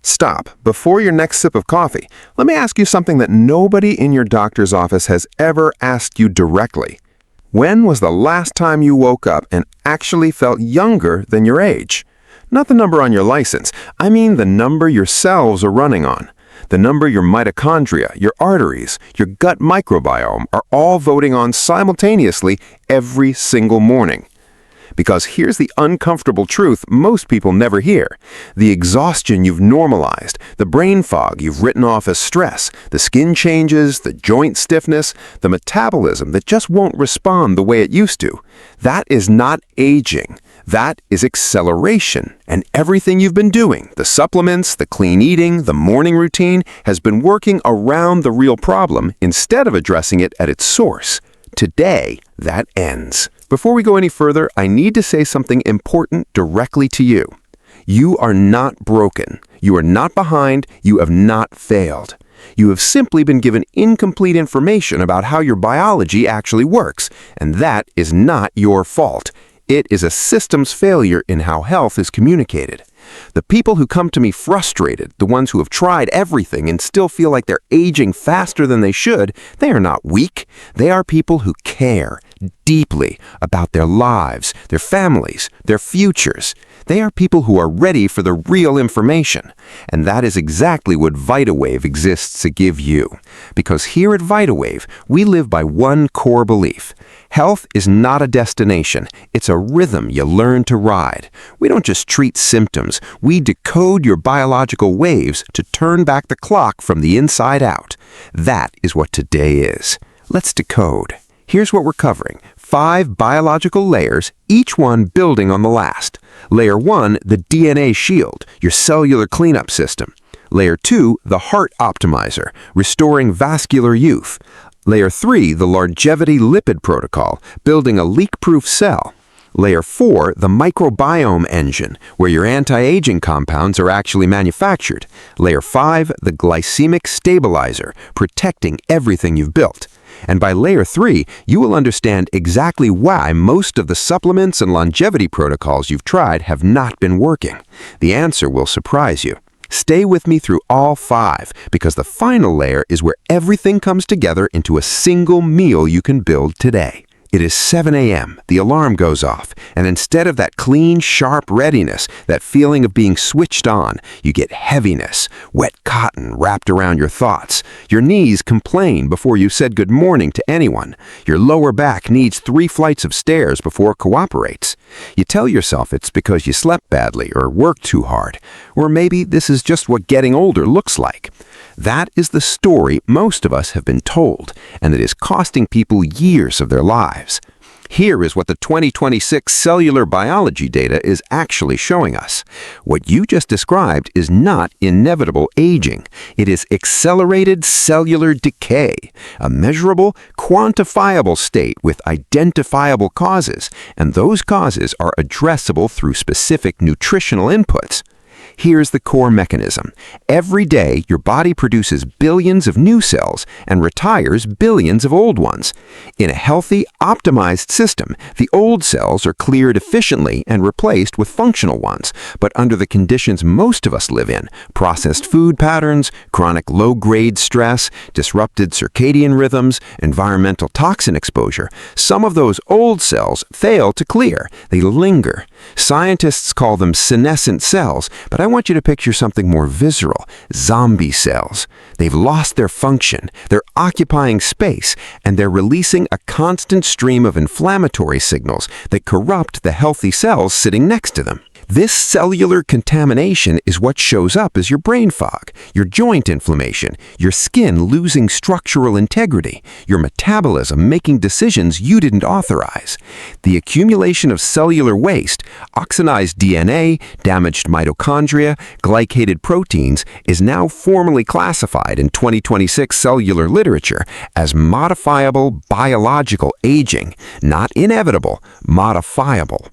Stop. Before your next sip of coffee, let me ask you something that nobody in your doctor's office has ever asked you directly. When was the last time you woke up and actually felt younger than your age? Not the number on your license. I mean the number your cells are running on. The number your mitochondria, your arteries, your gut microbiome are all voting on simultaneously every single morning. Because here's the uncomfortable truth most people never hear. The exhaustion you've normalized, the brain fog you've written off as stress, the skin changes, the joint stiffness, the metabolism that just won't respond the way it used to. That is not aging. That is acceleration. And everything you've been doing, the supplements, the clean eating, the morning routine, has been working around the real problem instead of addressing it at its source. Today, that ends. Before we go any further, I need to say something important directly to you. You are not broken. You are not behind. You have not failed. You have simply been given incomplete information about how your biology actually works, and that is not your fault. It is a systems failure in how health is communicated. The people who come to me frustrated, the ones who have tried everything and still feel like they're aging faster than they should, they are not weak. They are people who care deeply about their lives, their families, their futures. They are people who are ready for the real information. And that is exactly what VitaWave exists to give you. Because here at VitaWave, we live by one core belief. Health is not a destination. It's a rhythm you learn to ride. We don't just treat symptoms. We decode your biological waves to turn back the clock from the inside out. That is what today is. Let's decode. Here's what we're covering. 5 biological layers, each one building on the last. Layer 1, the DNA shield, your cellular cleanup system. Layer 2, the heart optimizer, restoring vascular youth. Layer 3, the longevity lipid protocol, building a leak-proof cell. Layer 4, the Microbiome Engine, where your anti-aging compounds are actually manufactured. Layer 5, the Glycemic Stabilizer, protecting everything you've built. And by layer 3, you will understand exactly why most of the supplements and longevity protocols you've tried have not been working. The answer will surprise you. Stay with me through all 5, because the final layer is where everything comes together into a single meal you can build today. It is 7 a.m., the alarm goes off, and instead of that clean, sharp readiness, that feeling of being switched on, you get heaviness, wet cotton wrapped around your thoughts. Your knees complain before you said good morning to anyone. Your lower back needs 3 flights of stairs before it cooperates. You tell yourself it's because you slept badly or worked too hard, or maybe this is just what getting older looks like. That is the story most of us have been told, and it is costing people years of their lives. Here is what the 2026 cellular biology data is actually showing us. What you just described is not inevitable aging. It is accelerated cellular decay, a measurable, quantifiable state with identifiable causes, and those causes are addressable through specific nutritional inputs. Here's the core mechanism. Every day, your body produces billions of new cells and retires billions of old ones. In a healthy, optimized system, the old cells are cleared efficiently and replaced with functional ones. But under the conditions most of us live in, processed food patterns, chronic low-grade stress, disrupted circadian rhythms, environmental toxin exposure, some of those old cells fail to clear. They linger. Scientists call them senescent cells, but I want you to picture something more visceral, zombie cells. They've lost their function, they're occupying space, and they're releasing a constant stream of inflammatory signals that corrupt the healthy cells sitting next to them. This cellular contamination is what shows up as your brain fog, your joint inflammation, your skin losing structural integrity, your metabolism making decisions you didn't authorize. The accumulation of cellular waste, oxidized DNA, damaged mitochondria, glycated proteins is now formally classified in 2026 cellular literature as modifiable biological aging, not inevitable, modifiable.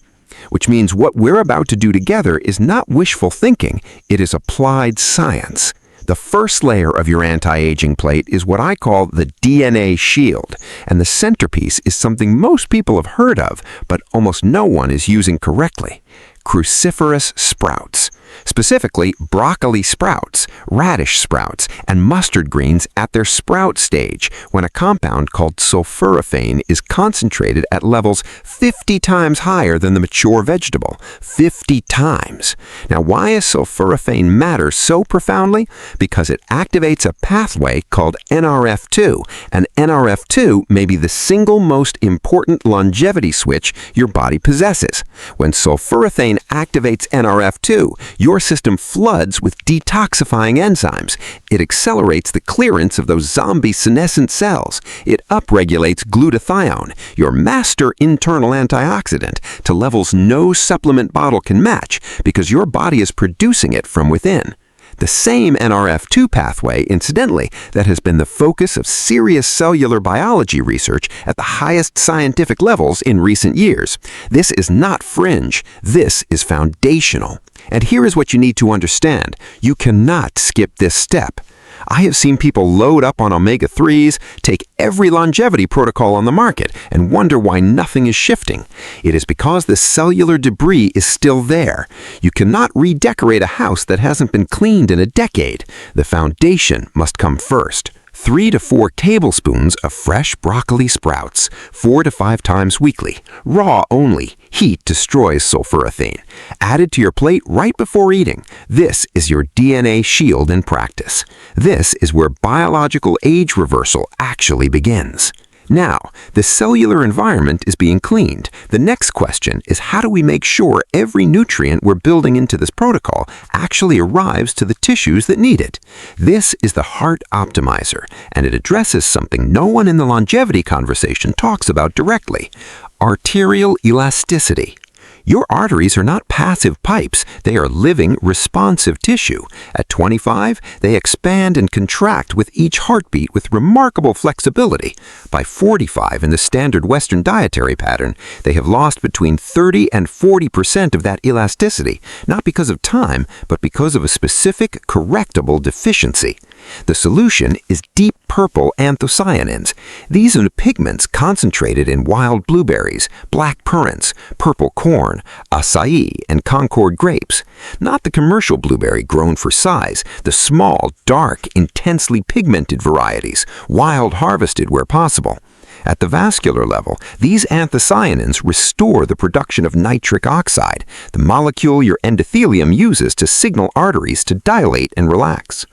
Which means what we're about to do together is not wishful thinking, it is applied science. The first layer of your anti-aging plate is what I call the DNA shield, and the centerpiece is something most people have heard of, but almost no one is using correctly. Cruciferous sprouts. specifically broccoli sprouts, radish sprouts, and mustard greens at their sprout stage, when a compound called sulforaphane is concentrated at levels 50 times higher than the mature vegetable. 50 times. Now, why does sulforaphane matter so profoundly? Because it activates a pathway called NRF2, and NRF2 may be the single most important longevity switch your body possesses. When sulforaphane activates NRF2, your system floods with detoxifying enzymes. It accelerates the clearance of those zombie senescent cells. It upregulates glutathione, your master internal antioxidant, to levels no supplement bottle can match because your body is producing it from within. The same NRF2 pathway, incidentally, that has been the focus of serious cellular biology research at the highest scientific levels in recent years. This is not fringe. This is foundational. And here is what you need to understand. You cannot skip this step. I have seen people load up on omega-3s, take every longevity protocol on the market, and wonder why nothing is shifting. It is because the cellular debris is still there. You cannot redecorate a house that hasn't been cleaned in a decade. The foundation must come first. 3 to 4 tablespoons of fresh broccoli sprouts, 4 to 5 times weekly. Raw only. Heat destroys sulforaphane. Added to your plate right before eating. This is your DNA shield in practice. This is where biological age reversal actually begins. Now, the cellular environment is being cleaned. The next question is, how do we make sure every nutrient we're building into this protocol actually arrives to the tissues that need it? This is the Heart Optimizer, and it addresses something no one in the longevity conversation talks about directly: arterial elasticity. Your arteries are not passive pipes. They are living, responsive tissue. At 25, they expand and contract with each heartbeat with remarkable flexibility. By 45, in the standard Western dietary pattern, they have lost between 30 and 40% of that elasticity, not because of time, but because of a specific correctable deficiency. The solution is deep purple anthocyanins. These are the pigments concentrated in wild blueberries, black currants, purple corn, acai, and Concord grapes. Not the commercial blueberry grown for size, the small, dark, intensely pigmented varieties, wild harvested where possible. At the vascular level, these anthocyanins restore the production of nitric oxide, the molecule your endothelium uses to signal arteries to dilate and relax.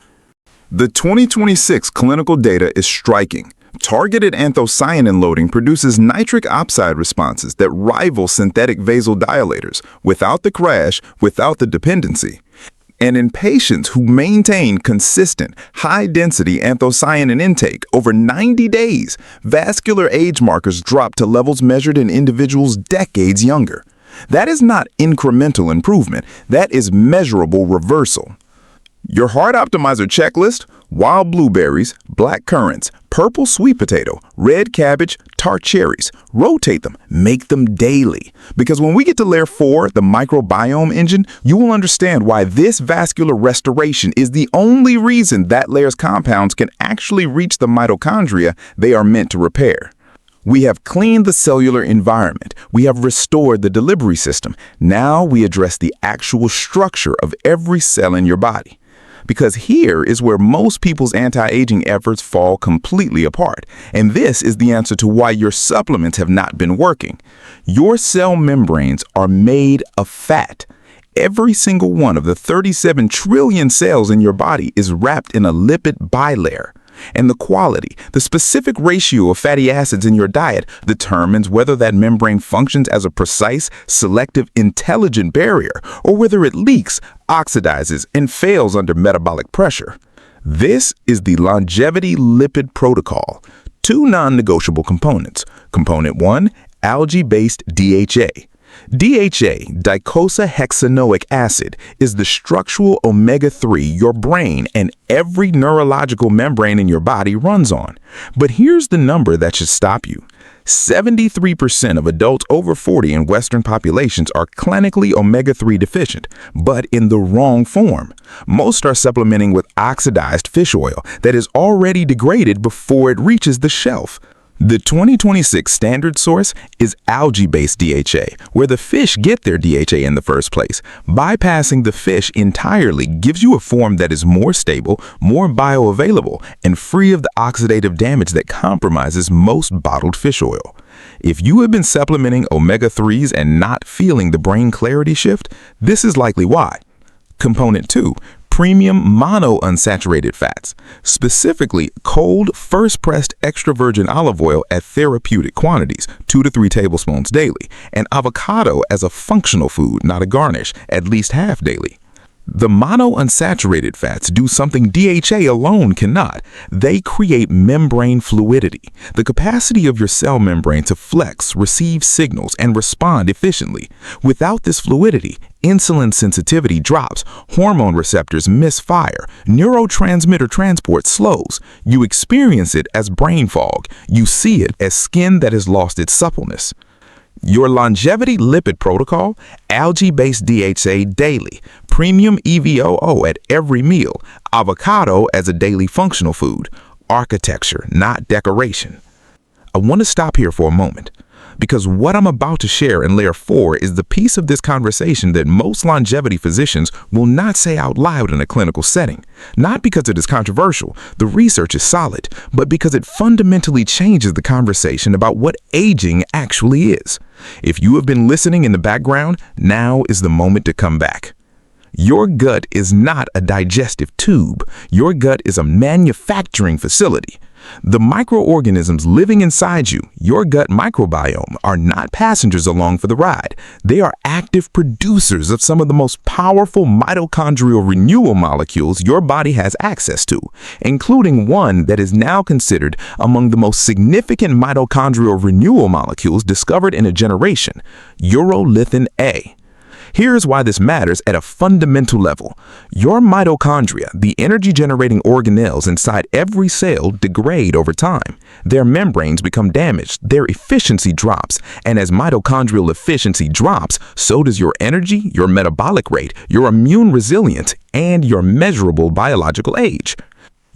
The 2026 clinical data is striking. Targeted anthocyanin loading produces nitric oxide responses that rival synthetic vasodilators without the crash, without the dependency. And in patients who maintain consistent, high-density anthocyanin intake over 90 days, vascular age markers drop to levels measured in individuals decades younger. That is not incremental improvement. That is measurable reversal. Your Heart Optimizer checklist: wild blueberries, black currants, purple sweet potato, red cabbage, tart cherries. Rotate them, make them daily. Because when we get to layer 4, the Microbiome Engine, you will understand why this vascular restoration is the only reason that layer's compounds can actually reach the mitochondria they are meant to repair. We have cleaned the cellular environment. We have restored the delivery system. Now we address the actual structure of every cell in your body. Because here is where most people's anti-aging efforts fall completely apart. And this is the answer to why your supplements have not been working. Your cell membranes are made of fat. Every single one of the 37 trillion cells in your body is wrapped in a lipid bilayer. And the quality, the specific ratio of fatty acids in your diet determines whether that membrane functions as a precise, selective, intelligent barrier, or whether it leaks, oxidizes, and fails under metabolic pressure. This is the longevity lipid protocol. 2 non-negotiable components. Component 1, algae-based DHA. DHA, docosahexaenoic acid, is the structural omega-3 your brain and every neurological membrane in your body runs on. But here's the number that should stop you. 73% of adults over 40 in Western populations are clinically omega-3 deficient, but in the wrong form. Most are supplementing with oxidized fish oil that is already degraded before it reaches the shelf. The 2026 standard source is algae-based DHA, where the fish get their DHA in the first place. Bypassing the fish entirely gives you a form that is more stable, more bioavailable, and free of the oxidative damage that compromises most bottled fish oil. If you have been supplementing omega-3s and not feeling the brain clarity shift, this is likely why. Component 2. Premium monounsaturated fats, specifically cold, first-pressed extra virgin olive oil at therapeutic quantities, 2 to 3 tablespoons daily, and avocado as a functional food, not a garnish, at least half daily. The monounsaturated fats do something DHA alone cannot. They create membrane fluidity, the capacity of your cell membrane to flex, receive signals, and respond efficiently. Without this fluidity, insulin sensitivity drops, hormone receptors misfire, neurotransmitter transport slows. You experience it as brain fog. You see it as skin that has lost its suppleness. Your longevity lipid protocol, algae-based DHA daily, premium EVOO at every meal, avocado as a daily functional food, architecture, not decoration. I want to stop here for a moment, because what I'm about to share in Layer 4 is the piece of this conversation that most longevity physicians will not say out loud in a clinical setting. Not because it is controversial, the research is solid, but because it fundamentally changes the conversation about what aging actually is. If you have been listening in the background, now is the moment to come back. Your gut is not a digestive tube. Your gut is a manufacturing facility. The microorganisms living inside you, your gut microbiome, are not passengers along for the ride. They are active producers of some of the most powerful mitochondrial renewal molecules your body has access to, including one that is now considered among the most significant mitochondrial renewal molecules discovered in a generation, Urolithin A. Here's why this matters at a fundamental level. Your mitochondria, the energy-generating organelles inside every cell, degrade over time. Their membranes become damaged, their efficiency drops, and as mitochondrial efficiency drops, so does your energy, your metabolic rate, your immune resilience, and your measurable biological age.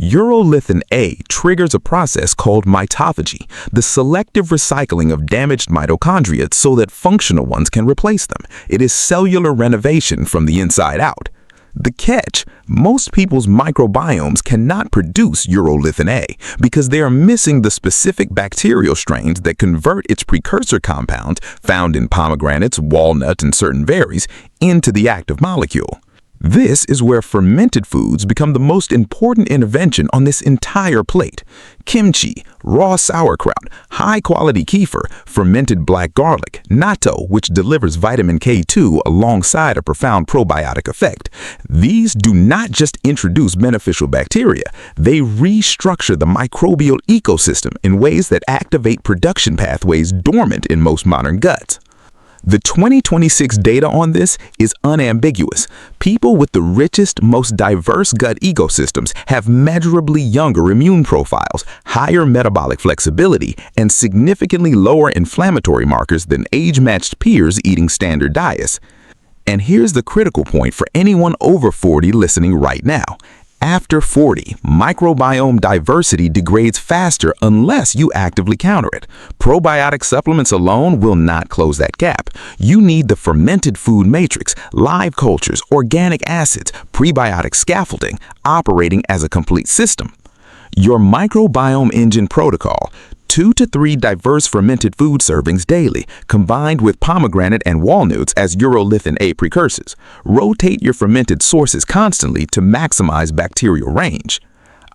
Urolithin A triggers a process called mitophagy, the selective recycling of damaged mitochondria so that functional ones can replace them. It is cellular renovation from the inside out. The catch: most people's microbiomes cannot produce urolithin A because they are missing the specific bacterial strains that convert its precursor compound, found in pomegranates, walnuts, and certain berries, into the active molecule. This is where fermented foods become the most important intervention on this entire plate. Kimchi, raw sauerkraut, high-quality kefir, fermented black garlic, natto, which delivers vitamin K2 alongside a profound probiotic effect. These do not just introduce beneficial bacteria, they restructure the microbial ecosystem in ways that activate production pathways dormant in most modern guts. The 2026 data on this is unambiguous. People with the richest, most diverse gut ecosystems have measurably younger immune profiles, higher metabolic flexibility, and significantly lower inflammatory markers than age-matched peers eating standard diets. And here's the critical point for anyone over 40 listening right now. After 40, microbiome diversity degrades faster unless you actively counter it. Probiotic supplements alone will not close that gap. You need the fermented food matrix, live cultures, organic acids, prebiotic scaffolding, operating as a complete system. Your Microbiome Engine protocol: 2 to 3 diverse fermented food servings daily, combined with pomegranate and walnuts as urolithin A precursors. Rotate your fermented sources constantly to maximize bacterial range.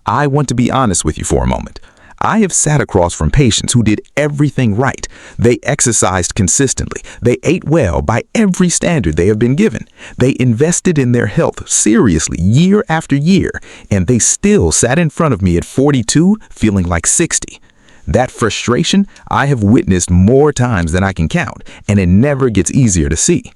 I want to be honest with you for a moment. I have sat across from patients who did everything right. They exercised consistently. They ate well by every standard they have been given. They invested in their health seriously year after year, and they still sat in front of me at 42 feeling like 60. That frustration I have witnessed more times than I can count, and it never gets easier to see.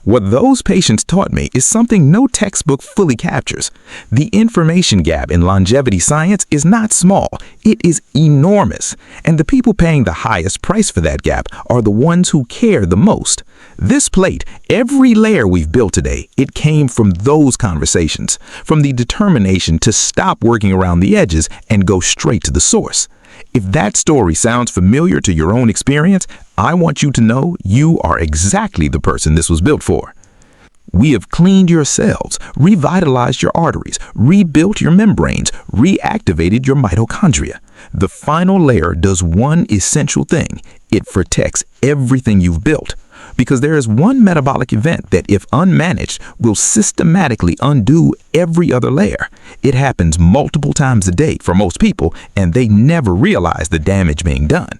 What those patients taught me is something no textbook fully captures. The information gap in longevity science is not small, it is enormous. And the people paying the highest price for that gap are the ones who care the most. This plate, every layer we've built today, it came from those conversations, from the determination to stop working around the edges and go straight to the source. If that story sounds familiar to your own experience, I want you to know you are exactly the person this was built for. We have cleaned your cells, revitalized your arteries, rebuilt your membranes, reactivated your mitochondria. The final layer does one essential thing. It protects everything you've built. Because there is one metabolic event that, if unmanaged, will systematically undo every other layer. It happens multiple times a day for most people, and they never realize the damage being done.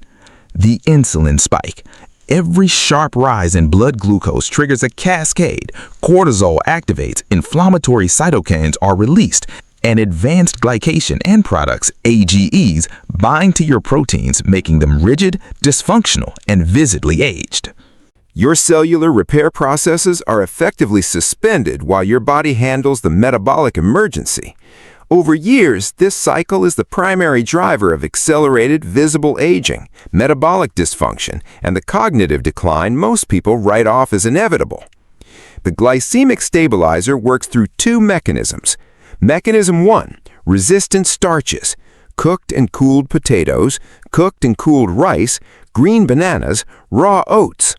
The insulin spike. Every sharp rise in blood glucose triggers a cascade. Cortisol activates, inflammatory cytokines are released, and advanced glycation end products, AGEs, bind to your proteins, making them rigid, dysfunctional, and visibly aged. Your cellular repair processes are effectively suspended while your body handles the metabolic emergency. Over years, this cycle is the primary driver of accelerated visible aging, metabolic dysfunction, and the cognitive decline most people write off as inevitable. The Glycemic Stabilizer works through two mechanisms. Mechanism 1, resistant starches, cooked and cooled potatoes, cooked and cooled rice, green bananas, raw oats.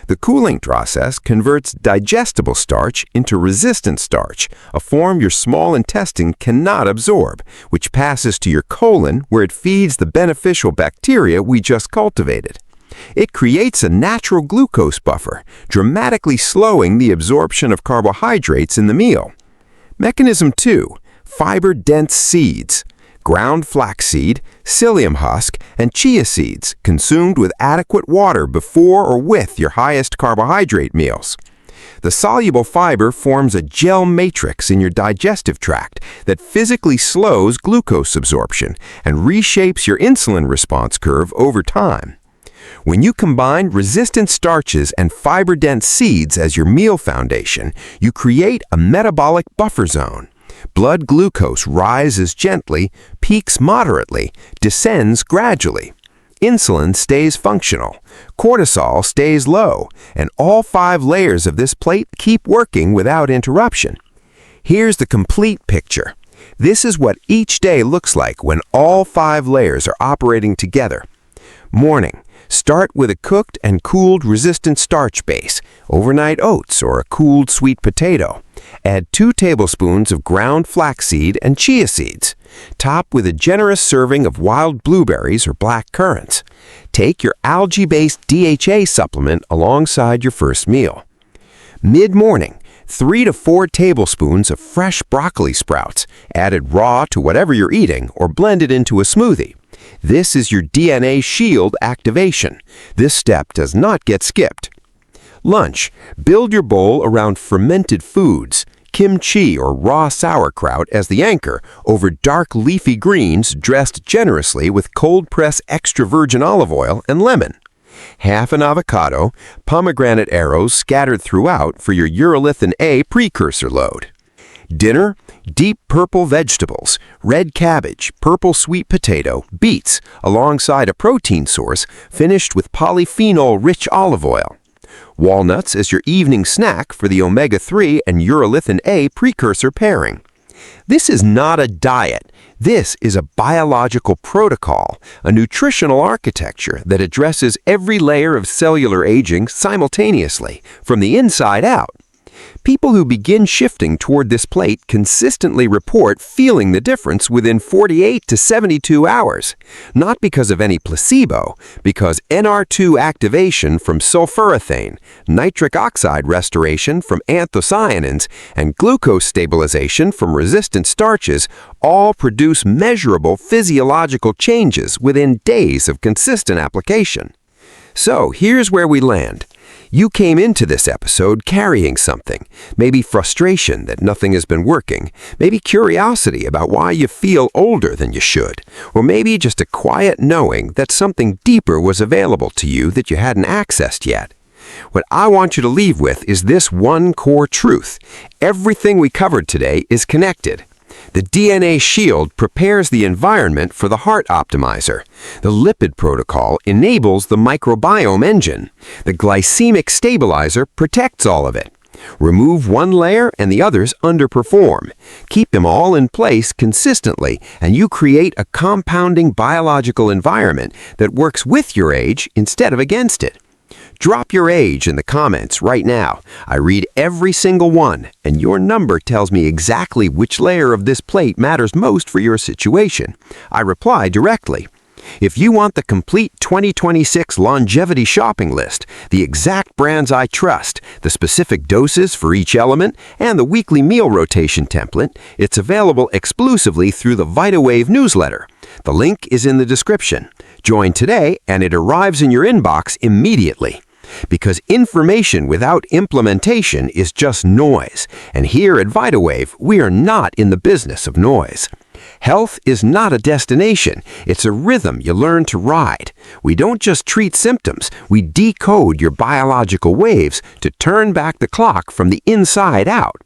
The cooling process converts digestible starch into resistant starch, a form your small intestine cannot absorb, which passes to your colon where it feeds the beneficial bacteria we just cultivated. It creates a natural glucose buffer, dramatically slowing the absorption of carbohydrates in the meal. Mechanism 2, fiber-dense seeds. Ground flaxseed, psyllium husk, and chia seeds consumed with adequate water before or with your highest carbohydrate meals. The soluble fiber forms a gel matrix in your digestive tract that physically slows glucose absorption and reshapes your insulin response curve over time. When you combine resistant starches and fiber-dense seeds as your meal foundation, you create a metabolic buffer zone. Blood glucose rises gently, peaks moderately, descends gradually. Insulin stays functional, cortisol stays low, and all 5 layers of this plate keep working without interruption. Here's the complete picture. This is what each day looks like when all 5 layers are operating together. Morning. Start with a cooked and cooled resistant starch base, overnight oats or a cooled sweet potato. Add 2 tablespoons of ground flaxseed and chia seeds. Top with a generous serving of wild blueberries or black currants. Take your algae-based DHA supplement alongside your first meal. Mid-morning, 3 to 4 tablespoons of fresh broccoli sprouts, added raw to whatever you're eating or blended into a smoothie. This is your DNA shield activation. This step does not get skipped. Lunch. Build your bowl around fermented foods, kimchi or raw sauerkraut as the anchor over dark leafy greens dressed generously with cold-pressed extra virgin olive oil and lemon. Half an avocado, pomegranate arrows scattered throughout for your Urolithin A precursor load. Dinner, deep purple vegetables, red cabbage, purple sweet potato, beets, alongside a protein source finished with polyphenol-rich olive oil. Walnuts as your evening snack for the omega-3 and Urolithin A precursor pairing. This is not a diet. This is a biological protocol, a nutritional architecture that addresses every layer of cellular aging simultaneously, from the inside out. People who begin shifting toward this plate consistently report feeling the difference within 48 to 72 hours, not because of any placebo, because NR2 activation from sulforaphane, nitric oxide restoration from anthocyanins, and glucose stabilization from resistant starches all produce measurable physiological changes within days of consistent application. So here's where we land. You came into this episode carrying something, maybe frustration that nothing has been working, maybe curiosity about why you feel older than you should, or maybe just a quiet knowing that something deeper was available to you that you hadn't accessed yet. What I want you to leave with is this one core truth. Everything we covered today is connected. The DNA shield prepares the environment for the heart optimizer. The lipid protocol enables the Microbiome Engine. The Glycemic Stabilizer protects all of it. Remove one layer and the others underperform. Keep them all in place consistently, and you create a compounding biological environment that works with your age instead of against it. Drop your age in the comments right now. I read every single one, and your number tells me exactly which layer of this plate matters most for your situation. I reply directly. If you want the complete 2026 longevity shopping list, the exact brands I trust, the specific doses for each element, and the weekly meal rotation template, it's available exclusively through the VitaWave newsletter. The link is in the description. Join today and it arrives in your inbox immediately. Because information without implementation is just noise, and here at VitaWave, we are not in the business of noise. Health is not a destination, it's a rhythm you learn to ride. We don't just treat symptoms, we decode your biological waves to turn back the clock from the inside out.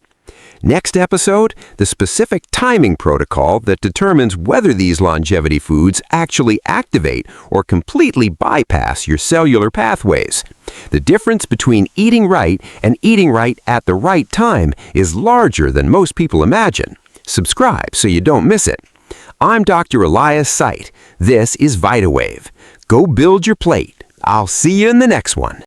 Next episode, the specific timing protocol that determines whether these longevity foods actually activate or completely bypass your cellular pathways. The difference between eating right and eating right at the right time is larger than most people imagine. Subscribe so you don't miss it. I'm Dr. Elias Site. This is VitaWave. Go build your plate. I'll see you in the next one.